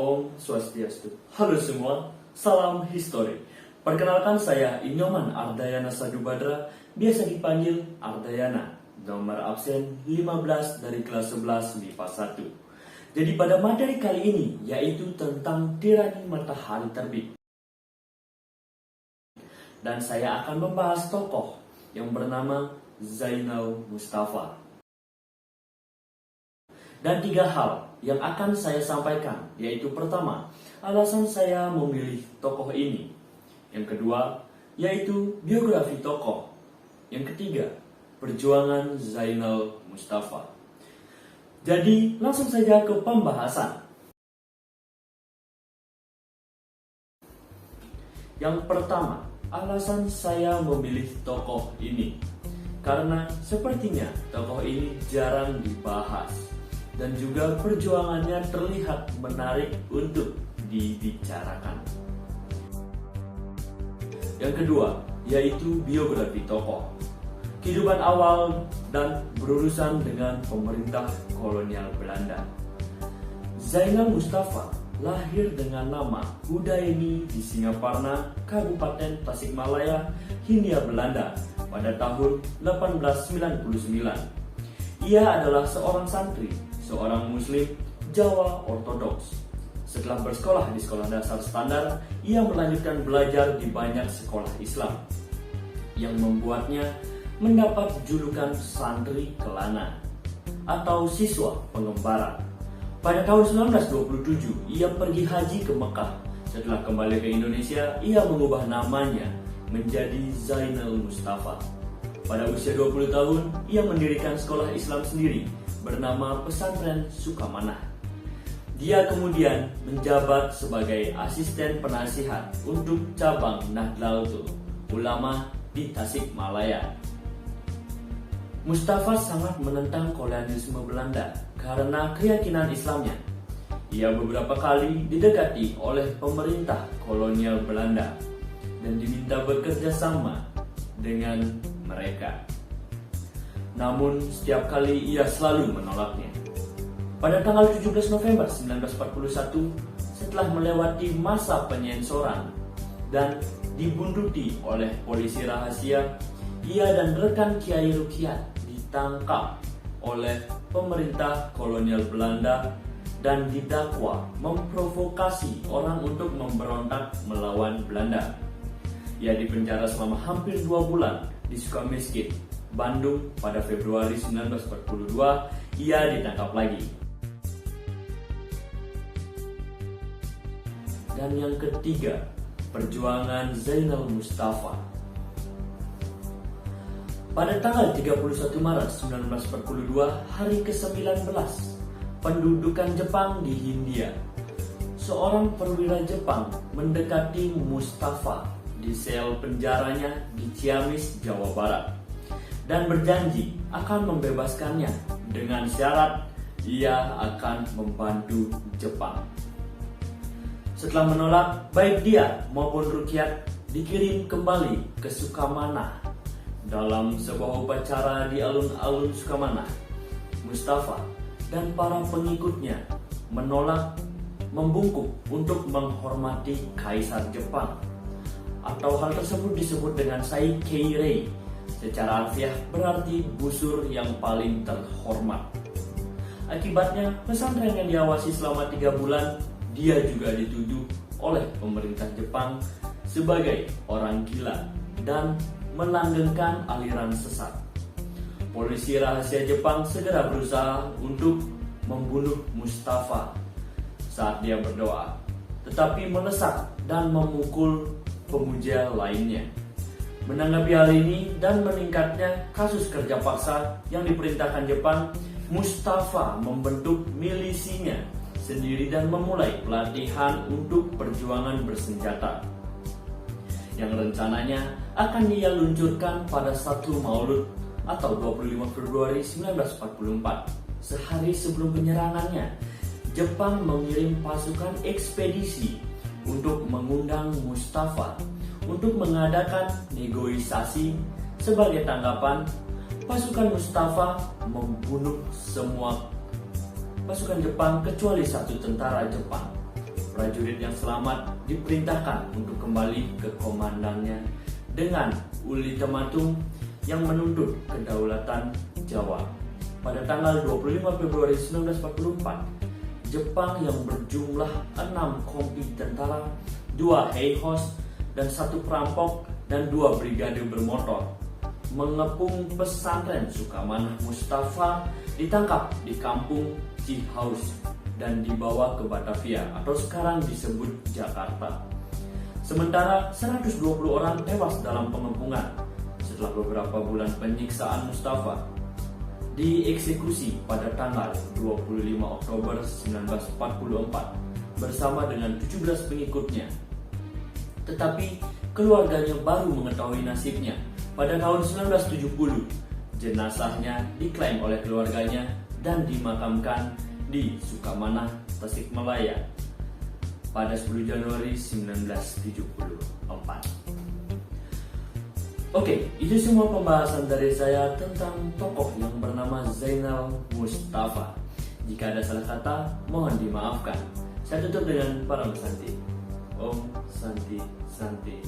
Om Swastiastu. Halo semua, salam history. Perkenalkan saya Inyoman Ardayana Sadubadra, biasa dipanggil Ardayana. Nomor absen 15 dari kelas 11 MIPA 1. Jadi pada materi kali ini yaitu tentang tirani matahari terbit. Dan saya akan membahas tokoh yang bernama Zainal Mustafa. Dan 3 hal yang akan saya sampaikan, yaitu pertama, alasan saya memilih tokoh ini. Yang kedua, yaitu biografi tokoh. Yang ketiga, perjuangan Zainal Mustafa. Jadi langsung saja ke pembahasan. Yang pertama, alasan saya memilih tokoh ini. Karena sepertinya tokoh ini jarang dibahas. Dan juga perjuangannya terlihat menarik untuk dibicarakan. Yang kedua, yaitu biografi tokoh. Kehidupan awal dan berurusan dengan pemerintah kolonial Belanda. Zainal Mustafa lahir dengan nama Hudaini di Singaparna, Kabupaten Tasikmalaya, Hindia Belanda pada tahun 1899. Ia adalah seorang santri, seorang muslim Jawa Ortodoks. Setelah bersekolah di sekolah dasar standar, ia melanjutkan belajar di banyak sekolah Islam yang membuatnya mendapat julukan santri kelana atau siswa pengembara. Pada tahun 1927, ia pergi haji ke Mekah. Setelah kembali ke Indonesia, ia mengubah namanya menjadi Zainal Mustafa. Pada usia 20 tahun, ia mendirikan sekolah Islam sendiri bernama Pesantren Sukamanah. Dia kemudian menjabat sebagai asisten penasihat untuk cabang Nahdlatul Ulama di Tasikmalaya. Mustafa sangat menentang kolonialisme Belanda karena keyakinan Islamnya. Ia beberapa kali didekati oleh pemerintah kolonial Belanda dan diminta bekerja sama dengan mereka. Namun setiap kali ia selalu menolaknya. Pada tanggal 17 November 1941, setelah melewati masa penyensoran dan dibuntuti oleh polisi rahasia, ia dan rekan Kiai Rukiat ditangkap oleh pemerintah kolonial Belanda dan didakwa memprovokasi orang untuk memberontak melawan Belanda. Ia dipenjara selama hampir 2 bulan di Sukamiskin, Bandung. Pada Februari 1942, ia ditangkap lagi. Dan yang ketiga, perjuangan Zainal Mustafa. Pada tanggal 31 Maret 1942, hari ke-19 pendudukan Jepang di Hindia, seorang perwira Jepang mendekati Mustafa di sel penjaranya di Ciamis, Jawa Barat, dan berjanji akan membebaskannya dengan syarat ia akan membantu Jepang. Setelah menolak, baik dia maupun Rukiat dikirim kembali ke Sukamanah. Dalam sebuah upacara di alun-alun Sukamanah, Mustafa dan para pengikutnya menolak membungkuk untuk menghormati Kaisar Jepang, atau hal tersebut disebut dengan Saikeirei. Secara harfiah berarti busur yang paling terhormat. Akibatnya, pesantren yang diawasi selama 3 bulan, dia juga dituduh oleh pemerintah Jepang sebagai orang gila dan melanggengkan aliran sesat. Polisi rahasia Jepang segera berusaha untuk membunuh Mustafa saat dia berdoa, tetapi melesak dan memukul pemuja lainnya. Menanggapi hal ini dan meningkatnya kasus kerja paksa yang diperintahkan Jepang, Mustafa membentuk milisinya sendiri dan memulai pelatihan untuk perjuangan bersenjata yang rencananya akan ia luncurkan pada 1 Maulud atau 25 Februari 1944. Sehari sebelum penyerangannya, Jepang mengirim pasukan ekspedisi untuk mengundang Mustafa untuk mengadakan negosiasi. Sebagai tanggapan, pasukan Mustafa membunuh semua pasukan Jepang kecuali 1 tentara Jepang. Prajurit yang selamat diperintahkan untuk kembali ke komandannya dengan ultimatum yang menuntut kedaulatan Jawa. Pada tanggal 25 Februari 1944, Jepang yang berjumlah 6 kompi tentara, 2 Heihos, dan 1 perampok dan 2 brigade bermotor mengepung pesantren Sukamanah Mustafa, ditangkap di kampung Cihaus dan dibawa ke Batavia atau sekarang disebut Jakarta. Sementara 120 orang tewas dalam pengepungan. Setelah beberapa bulan penyiksaan, Mustafa dieksekusi pada tanggal 25 Oktober 1944 bersama dengan 17 pengikutnya. Tetapi keluarganya baru mengetahui nasibnya pada tahun 1970. Jenazahnya diklaim oleh keluarganya dan dimakamkan di Sukamanah, Tasikmalaya pada 10 Januari 1974. Oke, itu semua pembahasan dari saya tentang tokoh yang bernama Zainal Mustafa. Jika ada salah kata, mohon dimaafkan. Saya tutup dengan para Santi. Om Santi Santi.